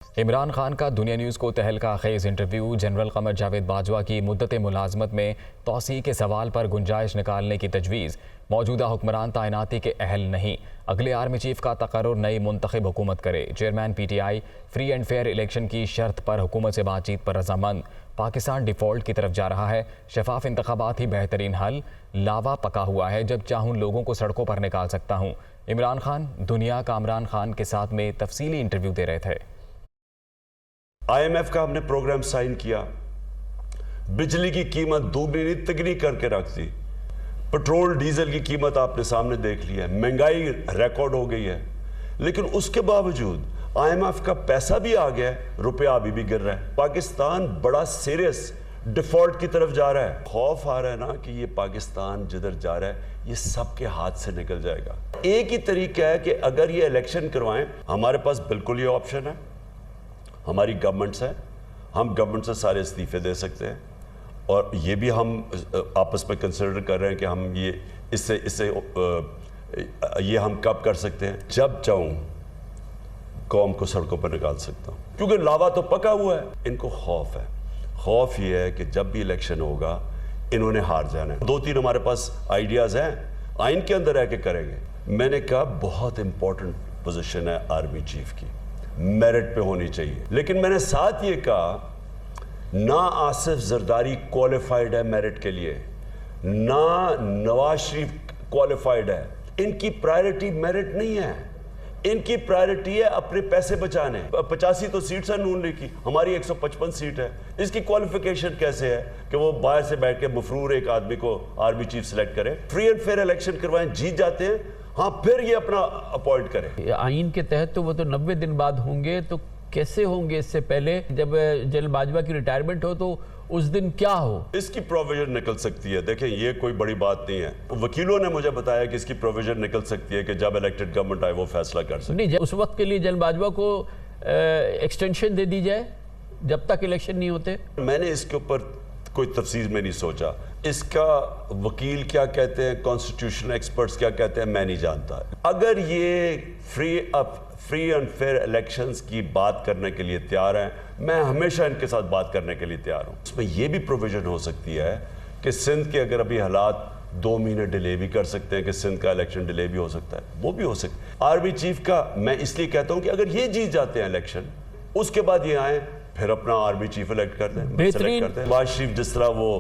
इमरान खान का दुनिया न्यूज़ को तहलका खेज़ इंटरव्यू। जनरल कमर जावेद बाजवा की मुद्दत मुलाजमत में तौसी के सवाल पर गुंजाइश निकालने की तजवीज़। मौजूदा हुक्मरान तैनाती के अहल नहीं, अगले आर्मी चीफ का तकर्रुर नई मुंतखब हुकूमत करे। Chairman PTI free and fair election की शर्त पर हुकूमत से बातचीत पर रजामंद। पाकिस्तान डिफ़ॉल्ट की तरफ जा रहा है, शफाफ इंतखाबात ही बेहतरीन हल। लावा पका हुआ है, जब चाहूँ लोगों को सड़कों पर निकाल सकता हूँ। इमरान खान दुनिया का इमरान खान के साथ में तफसीली इंटरव्यू दे रहे थे। IMF का हमने प्रोग्राम साइन किया, बिजली की कीमत दुगनी तिगनी करके रख दी, पेट्रोल डीजल की कीमत आपने सामने देख लिया है, महंगाई रिकॉर्ड हो गई है। लेकिन उसके बावजूद IMF का पैसा भी आ गया है, रुपया अभी भी गिर रहा है। पाकिस्तान बड़ा सीरियस डिफॉल्ट की तरफ जा रहा है। खौफ आ रहा है ना कि ये पाकिस्तान जिधर जा रहा है ये सबके हाथ से निकल जाएगा। एक ही तरीका है कि अगर ये इलेक्शन करवाएं, हमारे पास बिल्कुल ये ऑप्शन है, हमारी गवर्नमेंट्स है, हम गवर्नमेंट से सारे इस्तीफे दे सकते हैं और ये भी हम आपस में कंसिडर कर रहे हैं कि हम ये इससे ये हम कब कर सकते हैं, जब चाहूँ कौम को सड़कों पर निकाल सकता हूँ, क्योंकि लावा तो पका हुआ है। इनको खौफ है, खौफ ये है कि जब भी इलेक्शन होगा इन्होंने हार जाना है। 2-3 हमारे पास आइडियाज़ हैं, आइन के अंदर रह के करेंगे। मैंने कहा बहुत इंपॉर्टेंट पोजीशन है आर्मी चीफ की, मेरिट पे होनी चाहिए। लेकिन मैंने साथ ये कहा ना आसिफ जरदारी क्वालिफाइड है मेरिट के लिए, ना नवाज शरीफ क्वालिफाइड है। इनकी प्रायोरिटी मेरिट नहीं है, इनकी प्रायोरिटी है अपने पैसे बचाने। 85 तो सीट्स है नून लीग की, हमारी 155 सीट है। इसकी क्वालिफिकेशन कैसे है कि वो बाहर से बैठ के मफरूर एक आदमी को आर्मी चीफ सेलेक्ट करे? फ्री एंड फेयर इलेक्शन करवाएं, जीत जाते हैं, हाँ फिर ये अपना अपॉइंट करें। आइन के तहत तो वो तो 90 दिन बाद होंगे, तो कैसे होंगे? इससे पहले जब जनरल बाजवा की रिटायरमेंट हो तो उस दिन क्या हो? इसकी प्रोविजन निकल सकती है। देखें ये कोई बड़ी बात नहीं है, वकीलों ने मुझे बताया कि इसकी प्रोविजन निकल सकती है कि जब इलेक्टेड गवर्नमेंट आए वो फैसला कर सकती है। नहीं, उस वक्त के लिए जनरल बाजवा को एक्सटेंशन दे दी जाए जब तक इलेक्शन नहीं होते। मैंने इसके ऊपर कोई तफसील में नहीं सोचा, इसका वकील क्या कहते हैं, कॉन्स्टिट्यूशनल एक्सपर्ट्स क्या कहते हैं, मैं नहीं जानता। अगर ये फ्री एंड फेयर इलेक्शंस की बात करने के लिए तैयार हैं, मैं हमेशा इनके साथ बात करने के लिए तैयार हूं। उसमें यह भी प्रोविजन हो सकती है कि सिंध के अगर अभी हालात 2 महीने डिले भी कर सकते हैं, कि सिंध का इलेक्शन डिले भी हो सकता है, वो भी हो सकता है। आर्मी चीफ का मैं इसलिए कहता हूं कि अगर ये जीत जाते हैं इलेक्शन, उसके बाद ये आए फिर अपना आर्मी चीफ इलेक्ट करते हैं, सेलेक्ट करते हैं। नवाज शरीफ जिस तरह वो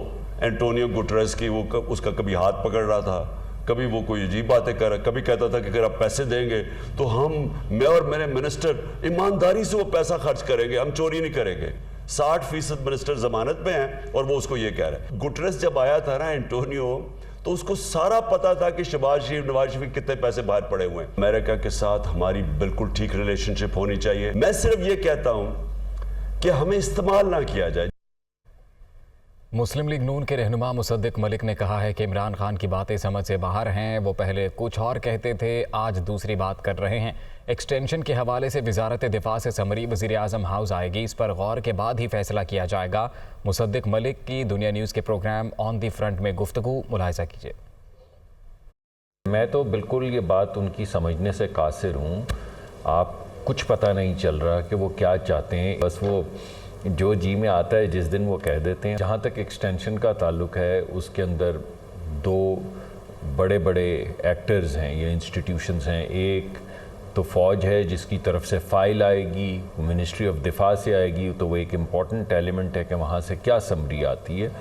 एंटोनियो गुटरेस की वो उसका कभी हाथ पकड़ रहा था, कभी वो कोई अजीब बातें कर रहा, कभी कहता था कि अगर आप पैसे देंगे तो मैं और मेरे मिनिस्टर ईमानदारी से वो पैसा खर्च करेंगे, हम चोरी नहीं करेंगे। 60% मिनिस्टर जमानत में हैं और वो उसको ये कह रहा है। गुटरेस जब आया था ना एंटोनियो, तो उसको सारा पता था कि शहबाज शरीफ, नवाज शरीफ कितने पैसे बाहर पड़े हुए हैं। अमेरिका के साथ हमारी बिल्कुल ठीक रिलेशनशिप होनी चाहिए। मैं सिर्फ ये कहता हूं कि हमें इस्तेमाल ना किया जाए। मुस्लिम लीग नून के रहनुमा मुसद्दिक मलिक ने कहा है कि इमरान खान की बातें समझ से बाहर हैं। वो पहले कुछ और कहते थे, आज दूसरी बात कर रहे हैं। एक्सटेंशन के हवाले से वजारत दिफा से समरी वज़ीर आज़म हाउस आएगी, इस पर गौर के बाद ही फैसला किया जाएगा। मुसद्दिक मलिक की दुनिया न्यूज़ के प्रोग्राम ऑन दी फ्रंट में गुफ्तगू मुलाहिज़ा कीजिए। मैं तो बिल्कुल ये बात उनकी समझने से कासिर हूँ। आप कुछ पता नहीं चल रहा कि वो क्या चाहते हैं, बस वो जो जी में आता है जिस दिन वो कह देते हैं। जहाँ तक एक्सटेंशन का ताल्लुक है, उसके अंदर 2 बड़े बड़े एक्टर्स हैं या इंस्टीट्यूशंस हैं। एक तो फ़ौज है जिसकी तरफ से फ़ाइल आएगी, मिनिस्ट्री ऑफ दिफा से आएगी, तो वो एक इम्पॉर्टेंट एलिमेंट है कि वहाँ से क्या समरी आती है।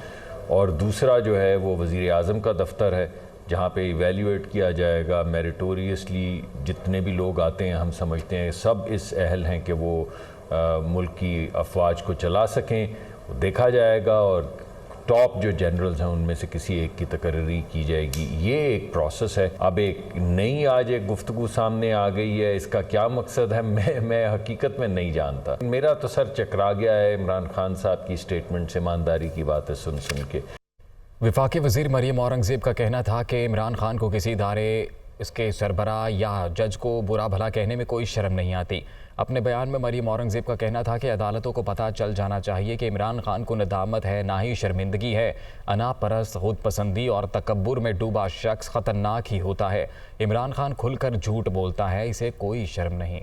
और दूसरा जो है वो वज़ीर आज़म का दफ्तर है, जहाँ पे इवेल्यूएट किया जाएगा मेरिटोरियसली। जितने भी लोग आते हैं हम समझते हैं सब इस अहल हैं कि वो मुल्क की अफवाज को चला सकें, देखा जाएगा और टॉप जो जनरल्स हैं उनमें से किसी एक की तकर्री की जाएगी। ये एक प्रोसेस है। अब एक नई आज एक गुफ्तगू सामने आ गई है, इसका क्या मकसद है मैं हकीकत में नहीं जानता। मेरा तो सर चकरा गया है इमरान खान साहब की स्टेटमेंट से, ईमानदारी की बात है सुन के। वफाकी वज़ीर मरियम औरंगज़ेब का कहना था कि इमरान खान को किसी इदारे, इसके सरबराह या जज को बुरा भला कहने में कोई शर्म नहीं आती। अपने बयान में मरियम औरंगज़ेब का कहना था कि अदालतों को पता चल जाना चाहिए कि इमरान खान को नदामत है, ना ही शर्मिंदगी है। अना परस्त, खुद पसंदी और तकब्बुर में डूबा शख्स ख़तरनाक ही होता है। इमरान खान खुलकर झूठ बोलता है, इसे कोई शर्म नहीं।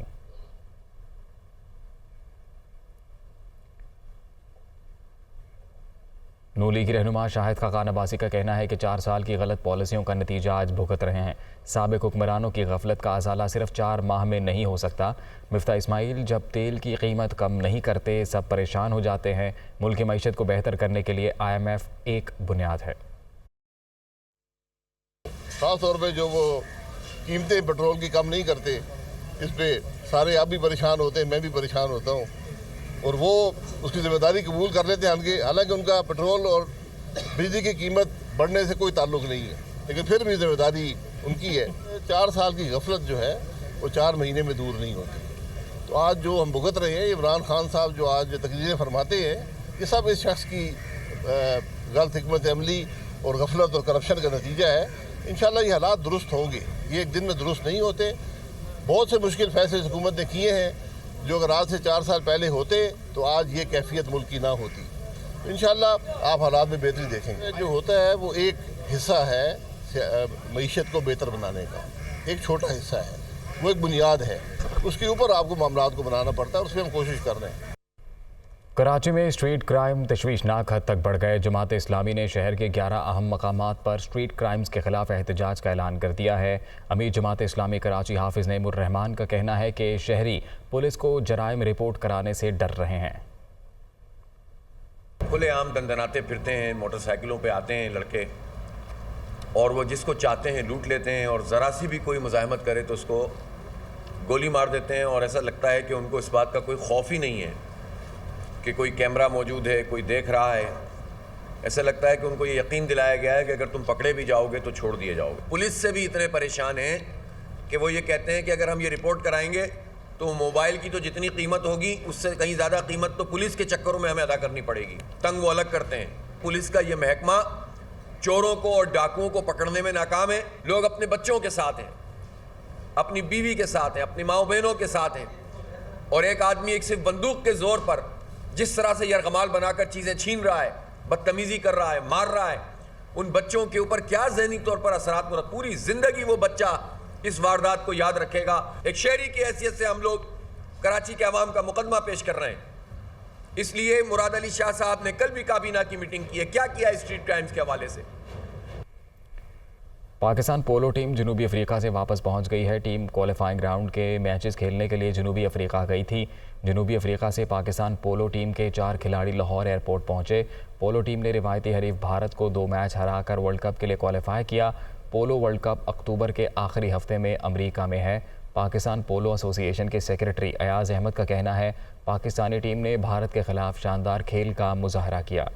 नून लीग की रहनुमा शाहिद खाकान अब्बासी का कहना है कि 4 साल की गलत पॉलिसियों का नतीजा आज भुगत रहे हैं। साबिक हुक्मरानों की गफलत का अजाला सिर्फ 4 माह में नहीं हो सकता। मिफ्ता इस्माइल, जब तेल की कीमत कम नहीं करते सब परेशान हो जाते हैं। मुल्क की मईशत को बेहतर करने के लिए IMF एक बुनियाद है। खास तौर पे जो वो कीमतें पेट्रोल की कम नहीं करते, इस पे सारे आप भी परेशान होते हैं, मैं भी परेशान होता हूँ, और वो उसकी जिम्मेदारी कबूल कर लेते हैं। हालांकि उनका पेट्रोल और बिजली की कीमत बढ़ने से कोई ताल्लुक नहीं है, लेकिन फिर भी जिम्मेदारी उनकी है। 4 साल की गफलत जो है वो 4 महीने में दूर नहीं होती। तो आज जो हम भुगत रहे हैं, इमरान खान साहब जो आज तकरीरें फरमाते हैं, ये सब इस शख्स की गलत हिकमत अमली और गफलत और करप्शन का नतीजा है। इंशाल्लाह ये हालात दुरुस्त होंगे, ये एक दिन में दुरुस्त नहीं होते। बहुत से मुश्किल फैसले हुकूमत ने किए हैं जो अगर आज से 4 साल पहले होते तो आज ये कैफियत मुल्क की ना होती। तो इंशाल्लाह आप हालात में बेहतरी देखेंगे। जो होता है वो एक हिस्सा है मईशत को बेहतर बनाने का, एक छोटा हिस्सा है, वो एक बुनियाद है, उसके ऊपर आपको मामलात को बनाना पड़ता है, और उसमें हम कोशिश कर रहे हैं। कराची में स्ट्रीट क्राइम तशवीशनाक हद तक बढ़ गए। जमात इस्लामी ने शहर के 11 अहम मकामात पर स्ट्रीट क्राइम्स के खिलाफ एहतजाज का ऐलान कर दिया है। अमीर जमात इस्लामी कराची हाफिज नईमुर रहमान का कहना है कि शहरी पुलिस को जराइम रिपोर्ट कराने से डर रहे हैं। खुलेआम दंदनाते फिरते हैं, मोटरसाइकिलों पे आते हैं लड़के, और वो जिसको चाहते हैं लूट लेते हैं, और ज़रा सी भी कोई मुज़ाहमत करे तो उसको गोली मार देते हैं। और ऐसा लगता है कि उनको इस बात का कोई खौफ ही नहीं है कि कोई कैमरा मौजूद है, कोई देख रहा है। ऐसा लगता है कि उनको ये यकीन दिलाया गया है कि अगर तुम पकड़े भी जाओगे तो छोड़ दिए जाओगे। पुलिस से भी इतने परेशान हैं कि वो ये कहते हैं कि अगर हम ये रिपोर्ट कराएंगे तो मोबाइल की तो जितनी कीमत होगी उससे कहीं ज़्यादा कीमत तो पुलिस के चक्करों में हमें अदा करनी पड़ेगी। तंग वो अलग करते हैं। पुलिस का ये महकमा चोरों को और डाकुओं को पकड़ने में नाकाम है। लोग अपने बच्चों के साथ हैं, अपनी बीवी के साथ हैं, अपनी माओ बहनों के साथ हैं, और एक आदमी एक सिर्फ बंदूक के जोर पर जिस तरह से यरगमाल बनाकर चीज़ें छीन रहा है, बदतमीजी कर रहा है, मार रहा है, उन बच्चों के ऊपर क्या ज़हनी तौर पर असरात हो रहा है। पूरी ज़िंदगी वो बच्चा इस वारदात को याद रखेगा। एक शहरी की हैसियत से हम लोग कराची के अवाम का मुकदमा पेश कर रहे हैं। इसलिए मुराद अली शाह साहब ने कल भी काबीना की मीटिंग की है। क्या किया स्ट्रीट क्राइम्स के हवाले से? पाकिस्तान पोलो टीम जनूबी अफ्रीका से वापस पहुंच गई है। टीम क्वालिफाइंग राउंड के मैचेस खेलने के लिए जनूबी अफ्रीका गई थी। जनूबी अफ्रीका से पाकिस्तान पोलो टीम के 4 खिलाड़ी लाहौर एयरपोर्ट पहुंचे। पोलो टीम ने रिवायती हरीफ भारत को 2 मैच हराकर वर्ल्ड कप के लिए क्वालिफाई किया। पोलो वर्ल्ड कप अक्टूबर के आखिरी हफ्ते में अमेरिका में है। पाकिस्तान पोलो एसोसिएशन के सेक्रेटरी अयाज अहमद का कहना है पाकिस्तानी टीम ने भारत के खिलाफ शानदार खेल का मुजाहरा किया।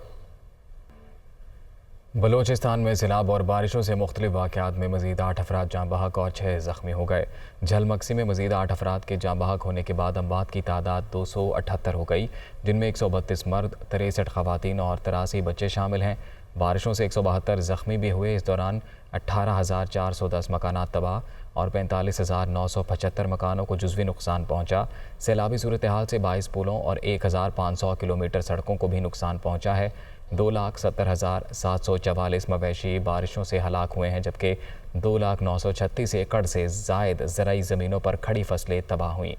बलोचिस्तान में सैलाब और बारिशों से मुख्तलिफ वाक़यात में मज़ीद 8 अफराद जाँ बहक और 6 ज़ख्मी हो गए। झलमक्सी में मज़ीद 8 अफराद के जाँ बहक होने के बाद अमवात की तादाद 278 हो गई, जिनमें 132 मर्द, 63 ख़वातीन और 83 बच्चे शामिल हैं। बारिशों से 172 ज़ख्मी भी हुए। इस दौरान 18,410 मकानात तबाह और 45,975 मकानों को जुज़वी नुकसान पहुँचा। सैलाबी सूरत हाल से 22 पुलों और 1,500 किलोमीटर सड़कों को भी नुकसान पहुँचा है। 2,70,744 मवेशी बारिशों से हलाक हुए हैं, जबकि 2,0936 एकड़ से ज़ायद ज़राई ज़मीनों पर खड़ी फसलें तबाह हुईं।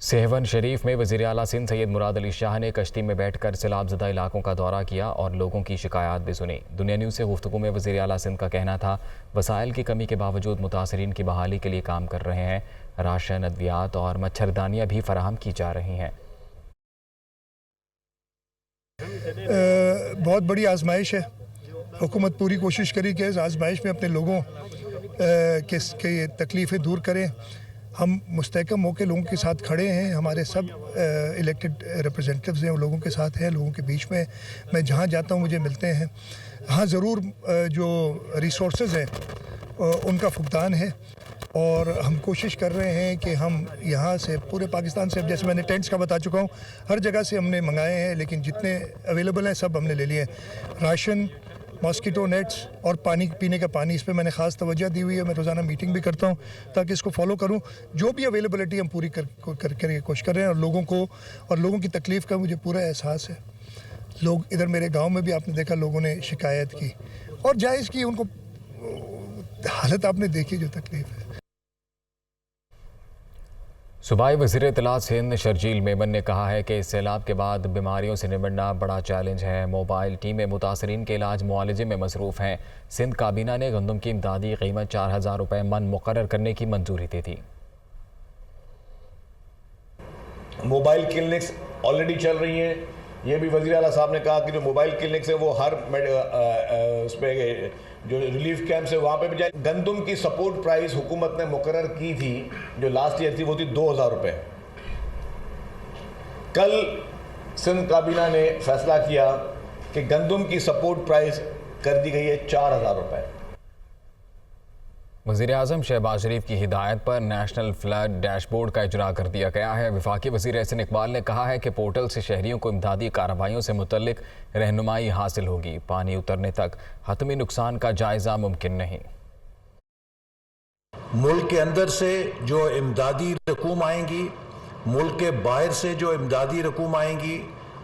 सेहवन शरीफ में वज़ीर आला सिंध सैयद मुराद अली शाह ने कश्ती में बैठकर सैलाबज़दा इलाकों का दौरा किया और लोगों की शिकायत भी सुनी। दुनिया न्यूज़ से गुफ्तगू में वज़ीर आला सिंध का कहना था वसाइल की कमी के बावजूद मुतासरीन की बहाली के लिए काम कर रहे हैं। राशन, अद्वियात और मच्छरदानियाँ भी फराहम की जा रही हैं। बहुत बड़ी आजमाइश है। हुकूमत पूरी कोशिश करी कि इस आजमाइश में अपने लोगों के तकलीफ़ें दूर करें। हम मुस्तहकम होकर लोगों के साथ खड़े हैं। हमारे सब इलेक्टेड रिप्रेजेंटेटिव्स हैं, वो लोगों के साथ हैं, लोगों के बीच में मैं जहाँ जाता हूँ मुझे मिलते हैं। हाँ, ज़रूर जो रिसोर्सेज हैं उनका फुकदान है, और हम कोशिश कर रहे हैं कि हम यहाँ से पूरे पाकिस्तान से, जैसे मैंने टेंट्स का बता चुका हूँ, हर जगह से हमने मंगाए हैं, लेकिन जितने अवेलेबल हैं सब हमने ले लिए। राशन, मॉस्किटो नेट्स और पानी, पीने का पानी, इस पे मैंने ख़ास तवज्जो दी हुई है। मैं रोज़ाना मीटिंग भी करता हूँ ताकि इसको फॉलो करूँ। जो भी अवेलेबिलिटी हम पूरी करके कोशिश कर रहे हैं, और लोगों की तकलीफ़ का मुझे पूरा एहसास है। लोग इधर मेरे गाँव में भी आपने देखा लोगों ने शिकायत की और जायज़ की, उनको हालत आपने देखी जो तकलीफ़ है। सूबाई वज़ीर इत्तलात सिंध शर्जील मेमन ने कहा है कि इस सैलाब के बाद बीमारियों से निपटना बड़ा चैलेंज है। मोबाइल टीमें मुतासरीन के इलाज मुआलजे में मसरूफ़ हैं। सिंध काबीना ने गंदम की इमदादी कीमत 4000 रुपये मन मुकर्रर करने की मंजूरी दी थी। मोबाइल क्लिनिक्स ऑलरेडी चल रही हैं। ये भी वज़ीर आला साहब ने कहा कि जो मोबाइल क्लिनिक्स है वो हर उसमें जो रिलीफ कैंप्स है वहाँ पे भी जाए। गंदम की सपोर्ट प्राइस हुकूमत ने मुकर्रर की थी जो लास्ट ईयर थी वो थी 2000 रुपये। कल सिंध काबीना ने फैसला किया कि गंदम की सपोर्ट प्राइस कर दी गई है 4000 रुपये। वज़ीर आज़म शहबाज शरीफ की हिदायत पर नेशनल फ्लड डैशबोर्ड का इजरा कर दिया गया है। वफाकी वज़ीर एहसन इकबाल ने कहा है कि पोर्टल से शहरियों को इमदादी कार्रवाइयों से मुतल्लिक रहनुमाई हासिल होगी। पानी उतरने तक हतमी नुकसान का जायज़ा मुमकिन नहीं। मुल्क के अंदर से जो इमदादी रकूम आएंगी, मुल्क के बाहर से जो इमदादी रकूम आएंगी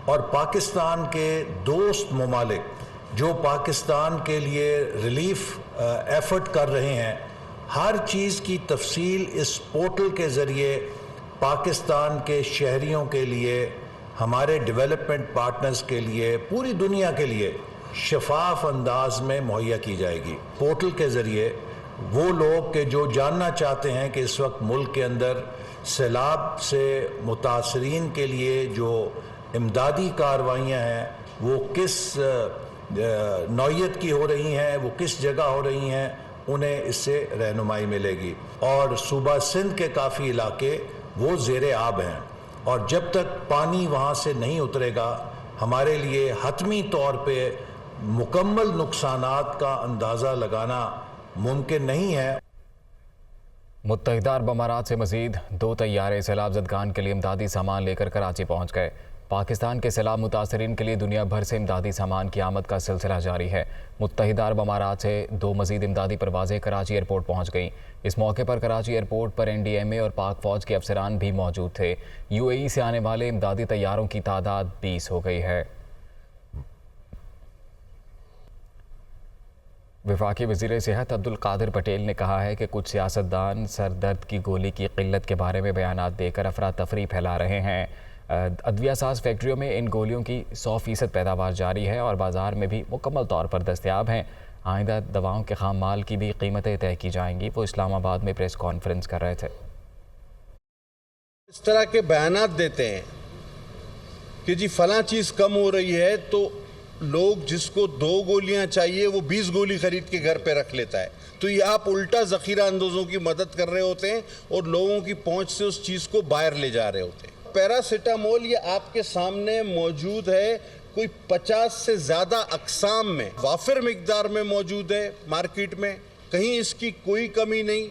और पाकिस्तान के दोस्त ममालिक जो पाकिस्तान के लिए रिलीफ एफर्ट कर रहे हैं, हर चीज़ की तफसील इस पोर्टल के ज़रिए पाकिस्तान के शहरियों के लिए, हमारे डेवलपमेंट पार्टनर्स के लिए, पूरी दुनिया के लिए शफाफ अंदाज में मुहैया की जाएगी। पोर्टल के ज़रिए वो लोग के जो जानना चाहते हैं कि इस वक्त मुल्क के अंदर सैलाब से मुतासरीन के लिए जो इमदादी कार्रवाइयाँ हैं वो किस नौयत की हो रही हैं, वो किस जगह हो रही हैं, उन्हें इससे रहनुमाई मिलेगी। और सूबा सिंध के काफ़ी इलाके वो ज़ेरे आब हैं और जब तक पानी वहाँ से नहीं उतरेगा हमारे लिए हतमी तौर पे मुकम्मल नुकसानात का अंदाज़ा लगाना मुमकिन नहीं है। मुत्तहिदा अरब अमारात से मज़ीद 2 तैयारे सैलाब ज़दगान के लिए इमदादी सामान लेकर कराची पहुँच गए। पाकिस्तान के सैलाब मुतासरीन के लिए दुनिया भर से इमदादी सामान की आमद का सिलसिला जारी है। मुत्तहिदा अरब अमारात से 2 मज़ीद इमदादी परवाज़ें कराची एयरपोर्ट पहुँच गईं। इस मौके पर कराची एयरपोर्ट पर NDMA और पाक फ़ौज के अफसरान भी मौजूद थे। UAE से आने वाले इमदादी तैयारों की तादाद 20 हो गई है। वफाकी वज़ीर सेहत अब्दुल कादिर पटेल ने कहा है कि कुछ सियासतदान सर दर्द की गोली की क़िल्लत के बारे में बयानात देकर अफरा तफरी फैला रहे हैं। अदविया साज फैक्ट्रियों में इन गोलियों की 100% पैदावार जारी है और बाज़ार में भी मुकम्मल तौर पर दस्तयाब हैं। आइंदा दवाओं के खाम माल की भी कीमतें तय की जाएंगी। वो इस्लामाबाद में प्रेस कॉन्फ्रेंस कर रहे थे। इस तरह के बयानात देते हैं कि जी फलां चीज़ कम हो रही है तो लोग जिसको 2 गोलियां चाहिए वो 20 गोली खरीद के घर पे रख लेता है। तो ये आप उल्टा ज़ख़ीरा अंदोज़ों की मदद कर रहे होते हैं और लोगों की पहुंच से उस चीज़ को बाहर ले जा रहे होते हैं। पैरासीटामोल ये आपके सामने मौजूद है, कोई 50 से ज़्यादा अक़साम में वाफिर मिक़दार में मौजूद है मार्केट में, कहीं इसकी कोई कमी नहीं।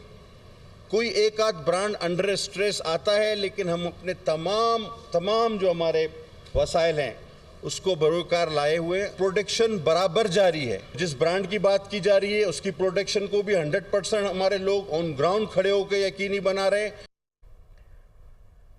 कोई एक आध ब्रांड अंडर स्ट्रेस आता है लेकिन हम अपने तमाम जो हमारे वसाइल हैं उसको बरोकार लाए हुए प्रोडक्शन बराबर जारी है। जिस ब्रांड की बात की जा रही है उसकी प्रोडक्शन को भी 100% हमारे लोग ऑन ग्राउंड खड़े होकर यकीनी बना रहे हैं।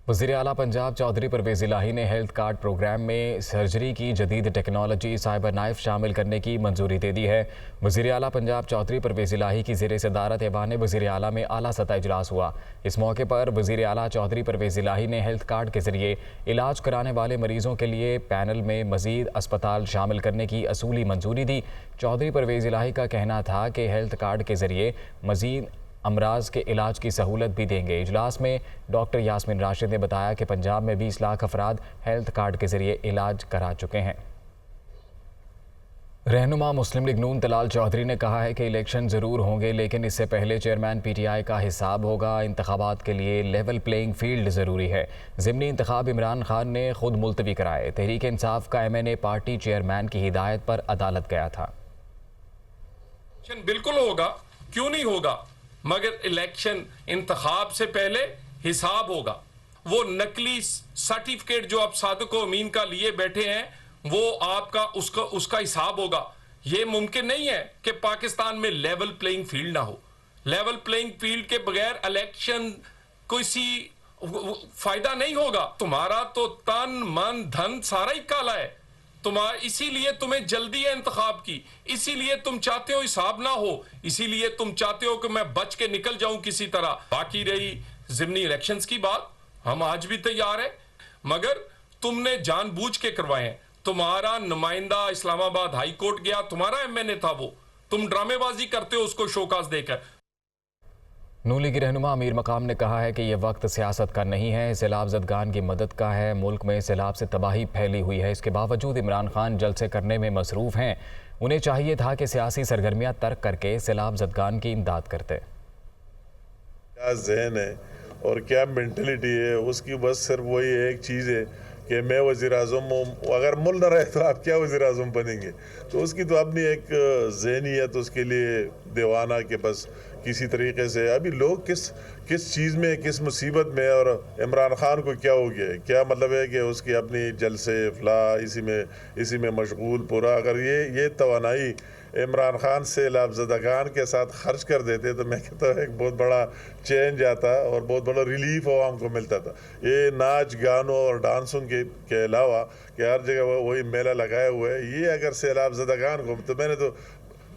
वज़ीर आला पंजाब चौधरी परवेज़ इलाही ने हेल्थ कार्ड प्रोग्राम में सर्जरी की जदीद टेक्नोलॉजी साइबर नाइफ शामिल करने की मंजूरी दे दी है। वज़ीर आला पंजाब चौधरी परवेज़ इलाही की ज़ेर सदारत ऐवान वज़ीर आला में आला सतह इजलास हुआ। इस मौके पर वज़ीर आला चौधरी परवेज़ इलाही ने हेल्थ कार्ड के ज़रिए इलाज कराने वाले मरीज़ों के लिए पैनल में मज़ीद अस्पताल शामिल करने की असूली मंजूरी दी। चौधरी परवेज़ इलाही का कहना था कि हेल्थ कार्ड के ज़रिए मज़ीद अमराज के इलाज की सहूलत भी देंगे। इजलास में डॉक्टर यास्मीन राशिद ने बताया कि पंजाब में 20 लाख अफराद हेल्थ कार्ड के ज़रिए इलाज करा चुके हैं। रहनुमा मुस्लिम लीग नून तलाल चौधरी ने कहा है कि इलेक्शन ज़रूर होंगे लेकिन इससे पहले चेयरमैन PTI का हिसाब होगा। इंतखाबात के लिए लेवल प्लेइंग फील्ड ज़रूरी है। ज़िमनी इंतखाब इमरान खान ने खुद मुलतवी कराए। तहरीक इंसाफ का MNA पार्टी चेयरमैन की हिदायत पर अदालत गया था। बिल्कुल होगा, क्यों नहीं होगा, मगर इलेक्शन इंतखाब से पहले हिसाब होगा। वो नकली सर्टिफिकेट जो आप सादिक अमीन का लिए बैठे हैं वो आपका उसका हिसाब होगा। ये मुमकिन नहीं है कि पाकिस्तान में लेवल प्लेइंग फील्ड ना हो। लेवल प्लेइंग फील्ड के बगैर इलेक्शन किसी फायदा नहीं होगा। तुम्हारा तो तन मन धन सारा ही काला है। इसीलिए तुम्हें जल्दी है इंतखाब की, इसीलिए तुम चाहते हो हिसाब ना हो, इसीलिए तुम चाहते हो कि मैं बच के निकल जाऊं किसी तरह। बाकी रही ज़िमनी इलेक्शंस की बात, हम आज भी तैयार हैं, मगर तुमने जानबूझ के करवाए हैं। तुम्हारा नुमाइंदा इस्लामाबाद हाई कोर्ट गया, तुम्हारा एमएनए था वो, तुम ड्रामेबाजी करते हो उसको शोकाज देकर। नून लीगी रहनुमा अमीर मकाम ने कहा है कि यह वक्त सियासत का नहीं है, सैलाब ज़दगान की मदद का है। मुल्क में सैलाब से तबाही फैली हुई है, इसके बावजूद इमरान खान जलसे करने में मसरूफ़ हैं। उन्हें चाहिए था कि सियासी सरगर्मियाँ तर्क करके सैलाब ज़दगान की इमदाद करते। क्या जहन है और क्या मेंटलिटी है उसकी, बस सिर्फ वही एक चीज़ है कि मैं वज़ीर आज़म हूँ, अगर मुल्क न रहे तो आप क्या वज़ीर आज़म बनेंगे। तो उसकी तो अपनी एक ज़हनियत उसके लिए दीवाना के बस किसी तरीके से अभी लोग किस चीज़ में, किस मुसीबत में, और इमरान खान को क्या हो गया है, क्या मतलब है कि उसकी अपनी जलसे फला इसी में मशगूल पूरा। अगर ये तवानाई इमरान खान सैलाब ज़दगान के साथ खर्च कर देते तो मैं कहता हूँ एक बहुत बड़ा चेंज आता और बहुत बड़ा रिलीफ आवाम को मिलता था। ये नाच गानों और डांसों के अलावा कि हर जगह वही मेला लगाए हुए है, ये अगर सैलाब ज़दगान को, तो मैंने तो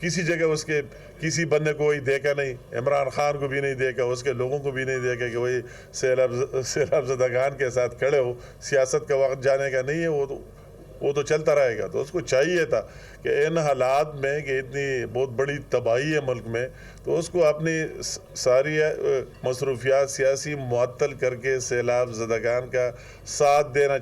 किसी जगह उसके किसी बंदे को वही देखा नहीं, इमरान खान को भी नहीं देखा, उसके लोगों को भी नहीं देखा कि वही सैलाब ज़दगान के साथ खड़े हो। सियासत का वक्त जाने का नहीं है, वो तो चलता रहेगा। तो उसको चाहिए था कि इन हालात में कि इतनी बहुत बड़ी तबाही है मुल्क में, तो उसको अपनी सारी मसरूफियात सियासी मुअत्तल करके सैलाब ज़दगान का साथ देना चाहिए।